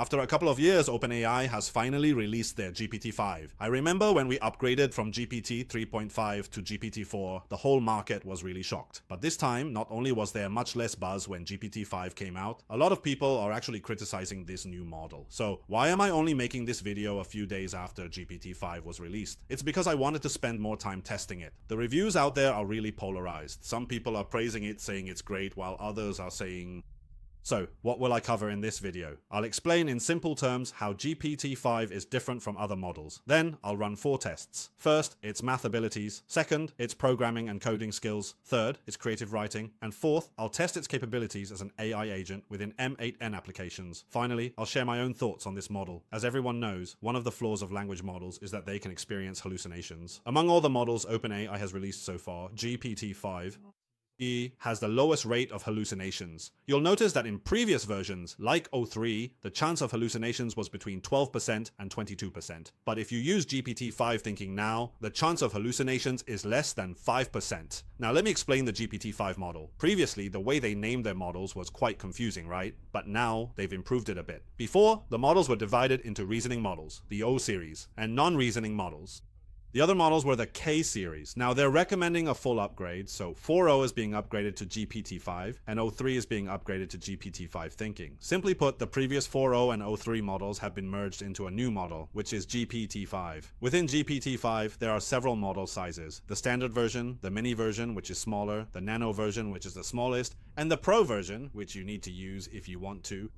After a couple of years, OpenAI has finally released their GPT-5. I remember when we upgraded from GPT 3.5 to GPT-4, the whole market was really shocked. But this time, not only was there much less buzz when GPT-5 came out, a lot of people are actually criticizing this new model. So why am I only making this video a few days after GPT-5 was released? It's because I wanted to spend more time testing it. The reviews out there are really polarized. Some people are praising it, saying it's great, while others are saying... So, what will I cover in this video? I'll explain in simple terms how GPT-5 is different from other models. Then, I'll run 4 tests. First, its math abilities. Second, its programming and coding skills. Third, its creative writing. And fourth, I'll test its capabilities as an AI agent within M8N applications. Finally, I'll share my own thoughts on this model. As everyone knows, one of the flaws of language models is that they can experience hallucinations. Among all the models OpenAI has released so far, GPT-5 has the lowest rate of hallucinations. You'll notice that in previous versions, like O3, the chance of hallucinations was between 12% and 22%. But if you use GPT-5 thinking now, the chance of hallucinations is less than 5%. Now let me explain the GPT-5 model. Previously, the way they named their models was quite confusing, right? But now, they've improved it a bit. Before, the models were divided into reasoning models, the O series, and non-reasoning models. The other models were the K series. Now they're recommending a full upgrade, so 4o is being upgraded to GPT-5 and O3 is being upgraded to GPT-5 thinking. Simply put, the previous 4o and O3 models have been merged into a new model, which is GPT-5. Within GPT-5, there are several model sizes. The standard version, the mini version, which is smaller, the nano version, which is the smallest, and the pro version, which you need to use if you want to.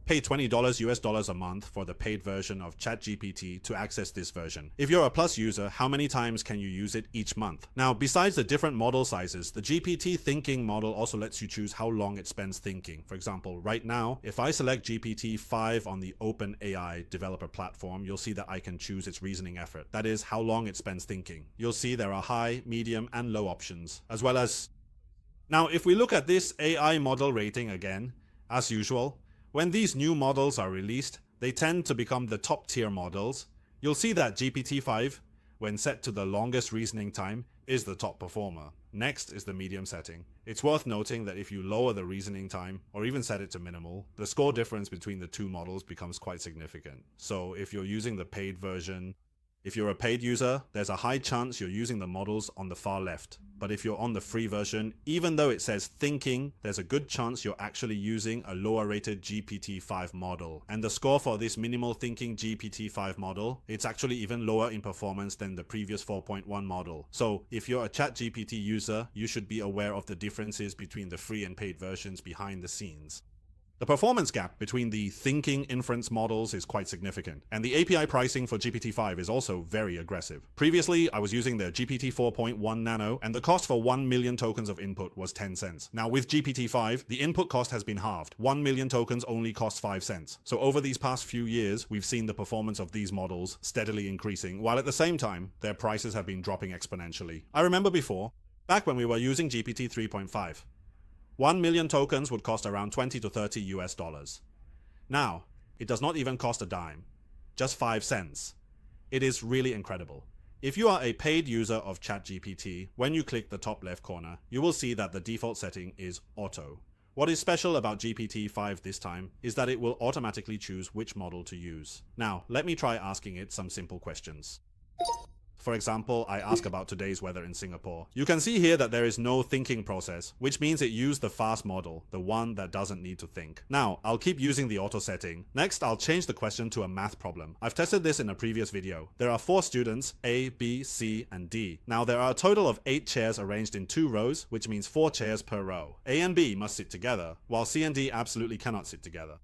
Pay $20 US a month for the paid version of ChatGPT to access this version. If you're a Plus user, how many times can you use it each month? Now, besides the different model sizes, the GPT thinking model also lets you choose how long it spends thinking. For example, right now, if I select GPT-5 on the OpenAI developer platform, you'll see that I can choose its reasoning effort. That is, how long it spends thinking. You'll see there are high, medium, and low options, as well as... Now, if we look at this AI model rating again, as usual, when these new models are released, they tend to become the top tier models. You'll see that GPT-5, when set to the longest reasoning time, is the top performer. Next is the medium setting. It's worth noting that if you lower the reasoning time, or even set it to minimal, the score difference between the two models becomes quite significant. So if you're using the paid version, if you're a paid user, there's a high chance you're using the models on the far left. But if you're on the free version, even though it says thinking, there's a good chance you're actually using a lower rated GPT-5 model. And the score for this minimal thinking GPT-5 model, it's actually even lower in performance than the previous 4.1 model. So if you're a ChatGPT user, you should be aware of the differences between the free and paid versions behind the scenes. The performance gap between the thinking inference models is quite significant, and the API pricing for GPT-5 is also very aggressive. Previously, I was using the GPT-4.1 Nano, and the cost for 1 million tokens of input was 10 cents. Now with GPT-5, the input cost has been halved. 1 million tokens only cost 5 cents. So over these past few years, we've seen the performance of these models steadily increasing, while at the same time, their prices have been dropping exponentially. I remember before, back when we were using GPT 3.5, 1 million tokens would cost around 20 to 30 US dollars. Now, it does not even cost a dime, just 5 cents. It is really incredible. If you are a paid user of ChatGPT, when you click the top left corner, you will see that the default setting is auto. What is special about GPT-5 this time is that it will automatically choose which model to use. Now, let me try asking it some simple questions. For example, I ask about today's weather in Singapore. You can see here that there is no thinking process, which means it used the fast model, the one that doesn't need to think. Now, I'll keep using the auto setting. Next, I'll change the question to a math problem. I've tested this in a previous video. There are 4 students, A, B, C, and D. Now, there are a total of 8 chairs arranged in 2 rows, which means 4 chairs per row. A and B must sit together, while C and D absolutely cannot sit together.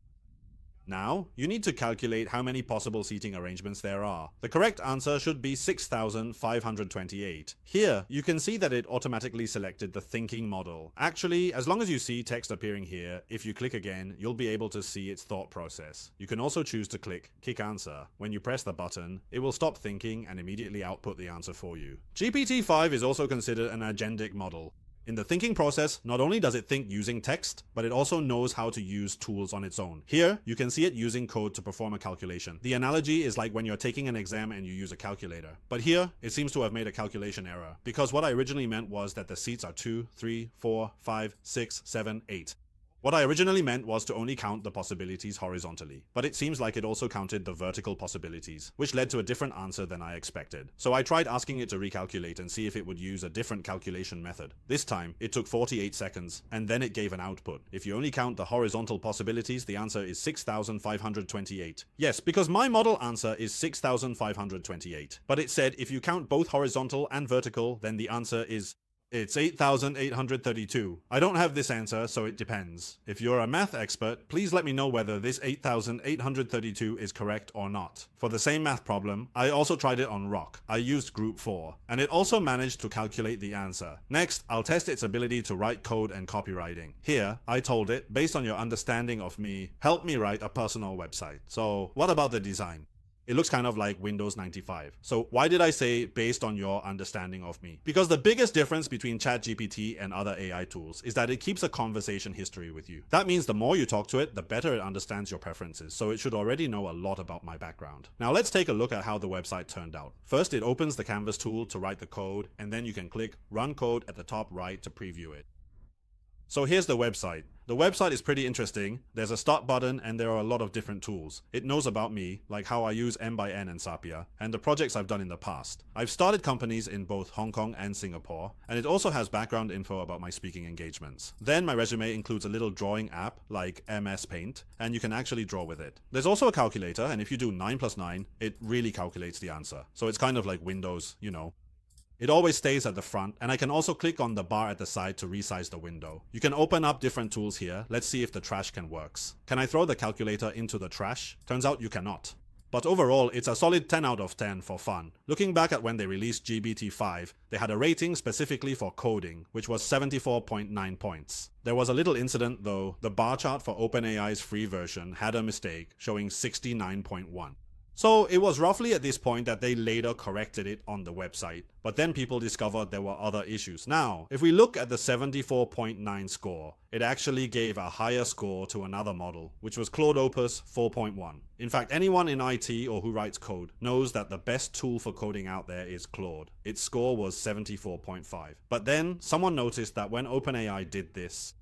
Now, you need to calculate how many possible seating arrangements there are. The correct answer should be 6,528. Here, you can see that it automatically selected the thinking model. Actually, as long as you see text appearing here, if you click again, you'll be able to see its thought process. You can also choose to click Kick Answer. When you press the button, it will stop thinking and immediately output the answer for you. GPT-5 is also considered an agentic model. In the thinking process, not only does it think using text, but it also knows how to use tools on its own. Here, you can see it using code to perform a calculation. The analogy is like when you're taking an exam and you use a calculator. But here, it seems to have made a calculation error, because what I originally meant was that the seats are 2, 3, 4, 5, 6, 7, 8. What I originally meant was to only count the possibilities horizontally, but it seems like it also counted the vertical possibilities, which led to a different answer than I expected. So I tried asking it to recalculate and see if it would use a different calculation method. This time, it took 48 seconds, and then it gave an output. If you only count the horizontal possibilities, the answer is 6,528. Yes, because my model answer is 6,528. But it said if you count both horizontal and vertical, then the answer is it's 8,832. I don't have this answer, so it depends. If you're a math expert, please let me know whether this 8,832 is correct or not. For the same math problem, I also tried it on Grok. I used group 4, and it also managed to calculate the answer. Next, I'll test its ability to write code and copywriting. Here, I told it, based on your understanding of me, help me write a personal website. So, what about the design? It looks kind of like Windows 95. So why did I say based on your understanding of me? Because the biggest difference between ChatGPT and other AI tools is that it keeps a conversation history with you. That means the more you talk to it, the better it understands your preferences, so it should already know a lot about my background. Now let's take a look at how the website turned out. First, it opens the Canvas tool to write the code, and then you can click Run Code at the top right to preview it. So here's the website. The website is pretty interesting. There's a start button and there are a lot of different tools. It knows about me, like how I use M by N and Sapia, and the projects I've done in the past. I've started companies in both Hong Kong and Singapore, and it also has background info about my speaking engagements. Then my resume includes a little drawing app like MS Paint, and you can actually draw with it. There's also a calculator, and if you do 9 plus 9, it really calculates the answer. So it's kind of like Windows, you know. It always stays at the front, and I can also click on the bar at the side to resize the window. You can open up different tools here. Let's see if the trash can works. Can I throw the calculator into the trash? Turns out you cannot. But overall, it's a solid 10 out of 10 for fun. Looking back at when they released GPT-5, they had a rating specifically for coding, which was 74.9 points. There was a little incident though. The bar chart for OpenAI's free version had a mistake, showing 69.1. So it was roughly at this point that they later corrected it on the website, but then people discovered there were other issues. Now, if we look at the 74.9 score, it actually gave a higher score to another model, which was Claude Opus 4.1. In fact, anyone in IT or who writes code knows that the best tool for coding out there is Claude. Its score was 74.5. But then someone noticed that when OpenAI did this,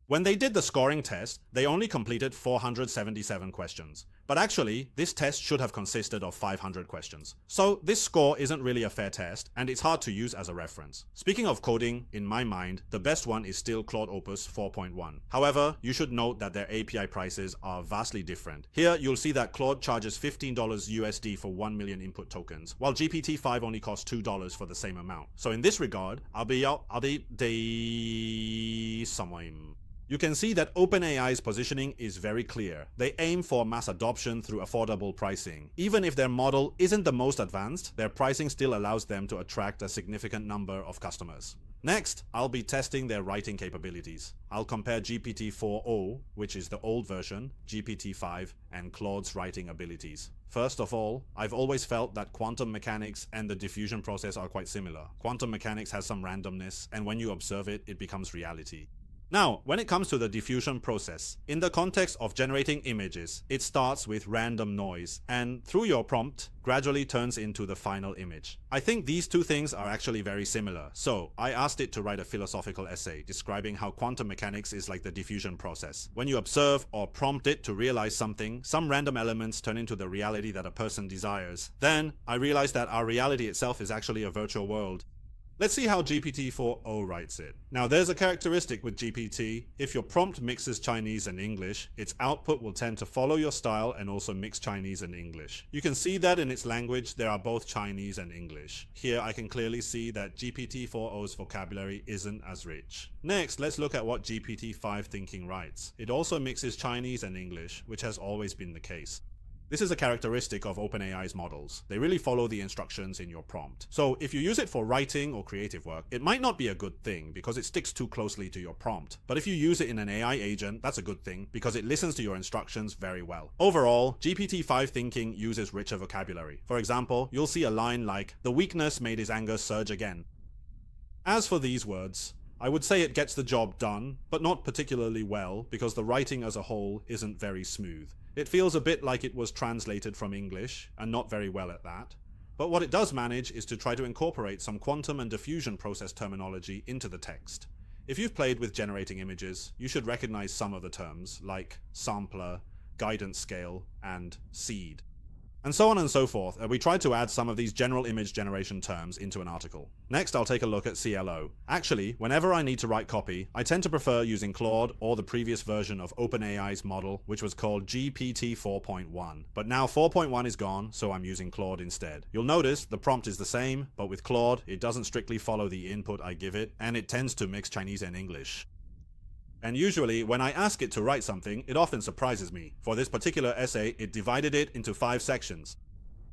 when they did the scoring test, they only completed 477 questions. But actually, this test should have consisted of 500 questions. So this score isn't really a fair test, and it's hard to use as a reference. Speaking of coding, in my mind, the best one is still Claude Opus 4.1. However, you should note that their API prices are vastly different. Here, you'll see that Claude charges $15 USD for 1 million input tokens, while GPT-5 only costs $2 for the same amount. So in this regard, you can see that OpenAI's positioning is very clear. They aim for mass adoption through affordable pricing. Even if their model isn't the most advanced, their pricing still allows them to attract a significant number of customers. Next, I'll be testing their writing capabilities. I'll compare GPT-4o, which is the old version, GPT-5, and Claude's writing abilities. First of all, I've always felt that quantum mechanics and the diffusion process are quite similar. Quantum mechanics has some randomness, and when you observe it, it becomes reality. Now, when it comes to the diffusion process, in the context of generating images, it starts with random noise and, through your prompt, gradually turns into the final image. I think these two things are actually very similar, so I asked it to write a philosophical essay describing how quantum mechanics is like the diffusion process. When you observe or prompt it to realize something, some random elements turn into the reality that a person desires. Then, I realized that our reality itself is actually a virtual world. Let's see how GPT-4o writes it. Now there's a characteristic with GPT. If your prompt mixes Chinese and English, its output will tend to follow your style and also mix Chinese and English. You can see that in its language there are both Chinese and English. Here I can clearly see that GPT-4o's vocabulary isn't as rich. Next, let's look at what GPT-5 thinking writes. It also mixes Chinese and English, which has always been the case. This is a characteristic of OpenAI's models. They really follow the instructions in your prompt. So if you use it for writing or creative work, it might not be a good thing because it sticks too closely to your prompt. But if you use it in an AI agent, that's a good thing because it listens to your instructions very well. Overall, GPT-5 thinking uses richer vocabulary. For example, you'll see a line like, "The weakness made his anger surge again." As for these words, I would say it gets the job done, but not particularly well because the writing as a whole isn't very smooth. It feels a bit like it was translated from English, and not very well at that. But what it does manage is to try to incorporate some quantum and diffusion process terminology into the text. If you've played with generating images, you should recognize some of the terms like sampler, guidance scale, and seed. And so on and so forth. We tried to add some of these general image generation terms into an article. Next, I'll take a look at CLO. Actually, whenever I need to write copy, I tend to prefer using Claude or the previous version of OpenAI's model, which was called GPT-4.1. But now 4.1 is gone, so I'm using Claude instead. You'll notice the prompt is the same, but with Claude, it doesn't strictly follow the input I give it, and it tends to mix Chinese and English. And usually, when I ask it to write something, it often surprises me. For this particular essay, it divided it into 5 sections.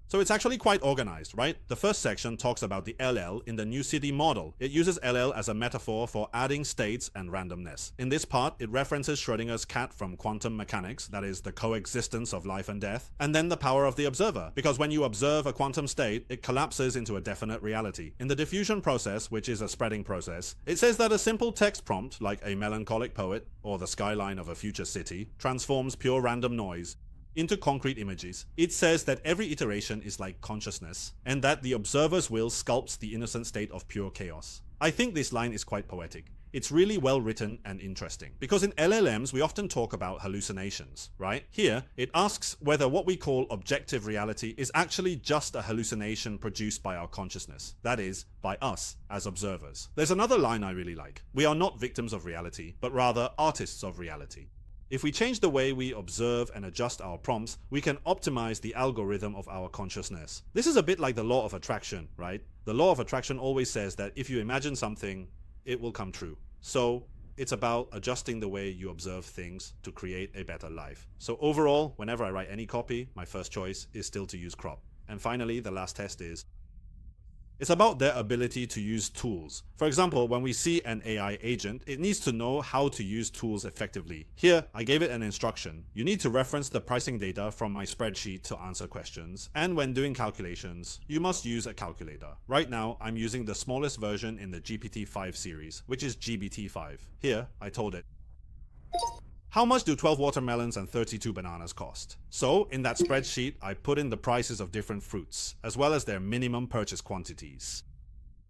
So it's actually quite organized, right? The first section talks about the LL in the new city model. It uses LL as a metaphor for adding states and randomness. In this part, it references Schrödinger's cat from quantum mechanics, that is, the coexistence of life and death, and then the power of the observer, because when you observe a quantum state, it collapses into a definite reality. In the diffusion process, which is a spreading process, it says that a simple text prompt, like a melancholic poet or the skyline of a future city, transforms pure random noise into concrete images. It says that every iteration is like consciousness, and that the observer's will sculpts the innocent state of pure chaos. I think this line is quite poetic. It's really well written and interesting. Because in LLMs, we often talk about hallucinations, right? Here, it asks whether what we call objective reality is actually just a hallucination produced by our consciousness. That is, by us as observers. There's another line I really like. We are not victims of reality, but rather artists of reality. If we change the way we observe and adjust our prompts, we can optimize the algorithm of our consciousness. This is a bit like the law of attraction, right? The law of attraction always says that if you imagine something, it will come true. So it's about adjusting the way you observe things to create a better life. So overall, whenever I write any copy, my first choice is still to use crop. And finally, the last test is, it's about their ability to use tools. For example, when we see an AI agent, it needs to know how to use tools effectively. Here, I gave it an instruction. You need to reference the pricing data from my spreadsheet to answer questions, and when doing calculations, you must use a calculator. Right now, I'm using the smallest version in the GPT-5 series, which is GPT-5. Here, I told it, how much do 12 watermelons and 32 bananas cost? So, in that spreadsheet, I put in the prices of different fruits, as well as their minimum purchase quantities.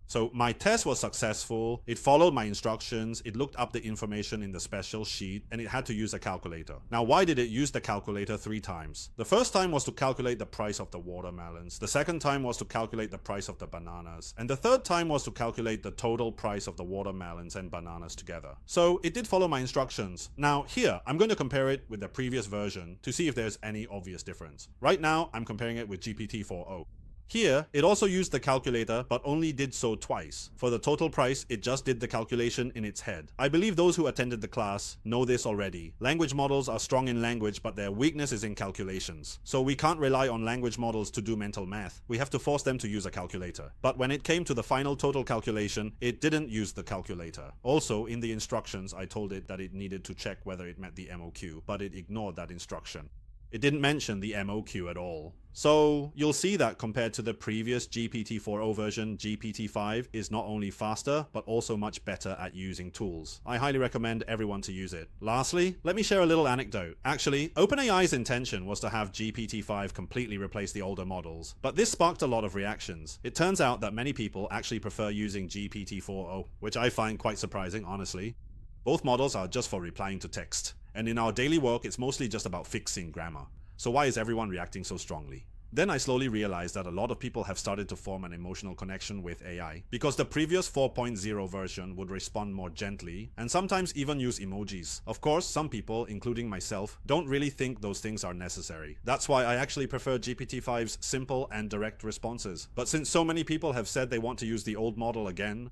So my test was successful, it followed my instructions, it looked up the information in the special sheet, and it had to use a calculator. Now, why did it use the calculator 3 times? The first time was to calculate the price of the watermelons, the second time was to calculate the price of the bananas, and the third time was to calculate the total price of the watermelons and bananas together. So it did follow my instructions. Now here, I'm going to compare it with the previous version to see if there's any obvious difference. Right now, I'm comparing it with GPT-4o. Here, it also used the calculator, but only did so twice. For the total price, it just did the calculation in its head. I believe those who attended the class know this already. Language models are strong in language, but their weakness is in calculations. So we can't rely on language models to do mental math. We have to force them to use a calculator. But when it came to the final total calculation, it didn't use the calculator. Also, in the instructions, I told it that it needed to check whether it met the MOQ, but it ignored that instruction. It didn't mention the MOQ at all. So you'll see that compared to the previous GPT-4o version, GPT-5 is not only faster, but also much better at using tools. I highly recommend everyone to use it. Lastly, let me share a little anecdote. Actually, OpenAI's intention was to have GPT-5 completely replace the older models, but this sparked a lot of reactions. It turns out that many people actually prefer using GPT-4o, which I find quite surprising, honestly. Both models are just for replying to text, and in our daily work, it's mostly just about fixing grammar. So why is everyone reacting so strongly? Then I slowly realized that a lot of people have started to form an emotional connection with AI, because the previous 4.0 version would respond more gently, and sometimes even use emojis. Of course, some people, including myself, don't really think those things are necessary. That's why I actually prefer GPT-5's simple and direct responses. But since so many people have said they want to use the old model again,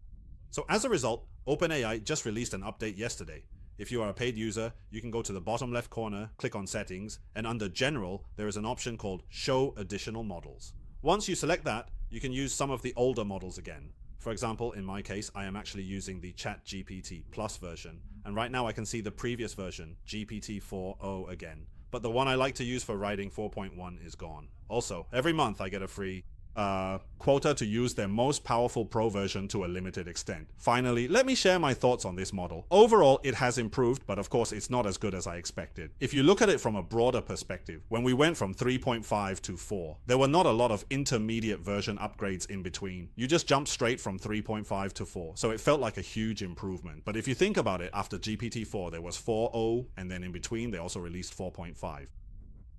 so as a result, OpenAI just released an update yesterday. If you are a paid user, you can go to the bottom left corner, click on Settings, and under General, there is an option called Show Additional Models. Once you select that, you can use some of the older models again. For example, in my case, I am actually using the ChatGPT Plus version, and right now I can see the previous version, GPT-4o again. But the one I like to use for writing 4.1 is gone. Also, every month I get a free quota to use their most powerful Pro version to a limited extent. Finally, let me share my thoughts on this model. Overall, it has improved, but of course it's not as good as I expected. If you look at it from a broader perspective, when we went from 3.5 to 4, there were not a lot of intermediate version upgrades in between. You just jumped straight from 3.5 to 4, so it felt like a huge improvement. But if you think about it, after GPT-4 there was 4o, and then in between they also released 4.5.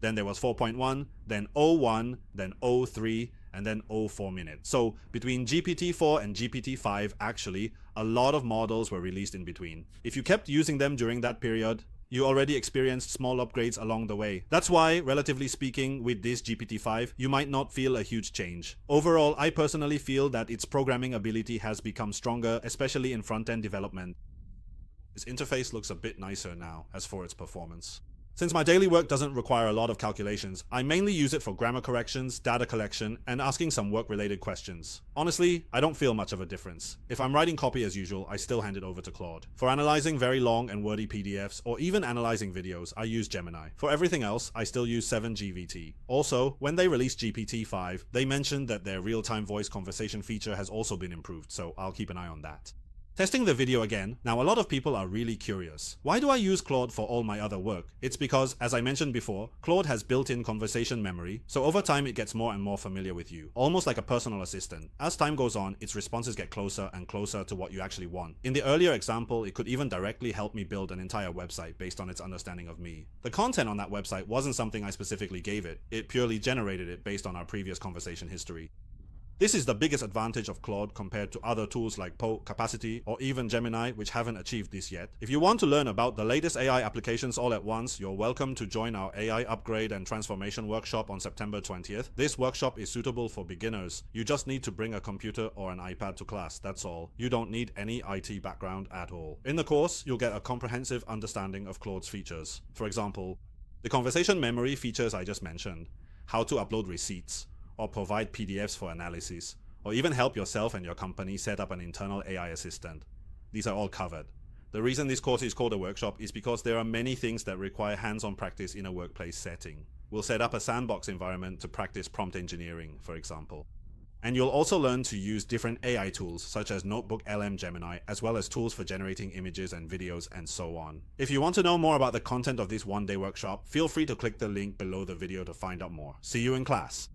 Then there was 4.1, then O1, then O3, and then O4 minutes. So between GPT-4 and GPT-5, actually, a lot of models were released in between. If you kept using them during that period, you already experienced small upgrades along the way. That's why, relatively speaking, with this GPT-5, you might not feel a huge change. Overall, I personally feel that its programming ability has become stronger, especially in front-end development. Its interface looks a bit nicer now, as for its performance. Since my daily work doesn't require a lot of calculations, I mainly use it for grammar corrections, data collection, and asking some work-related questions. Honestly, I don't feel much of a difference. If I'm writing copy as usual, I still hand it over to Claude. For analyzing very long and wordy PDFs, or even analyzing videos, I use Gemini. For everything else, I still use 7GVT. Also, when they released GPT-5, they mentioned that their real-time voice conversation feature has also been improved, so I'll keep an eye on that. Testing the video again, now a lot of people are really curious. Why do I use Claude for all my other work? It's because, as I mentioned before, Claude has built-in conversation memory, so over time it gets more and more familiar with you, almost like a personal assistant. As time goes on, its responses get closer and closer to what you actually want. In the earlier example, it could even directly help me build an entire website based on its understanding of me. The content on that website wasn't something I specifically gave it, it purely generated it based on our previous conversation history. This is the biggest advantage of Claude compared to other tools like Poe, Capacity, or even Gemini, which haven't achieved this yet. If you want to learn about the latest AI applications all at once, you're welcome to join our AI Upgrade and Transformation workshop on September 20th. This workshop is suitable for beginners. You just need to bring a computer or an iPad to class, that's all. You don't need any IT background at all. In the course, you'll get a comprehensive understanding of Claude's features. For example, the conversation memory features I just mentioned, how to upload receipts, or provide PDFs for analysis, or even help yourself and your company set up an internal AI assistant. These are all covered. The reason this course is called a workshop is because there are many things that require hands-on practice in a workplace setting. We'll set up a sandbox environment to practice prompt engineering, for example. And you'll also learn to use different AI tools such as NotebookLM Gemini, as well as tools for generating images and videos and so on. If you want to know more about the content of this one-day workshop, feel free to click the link below the video to find out more. See you in class!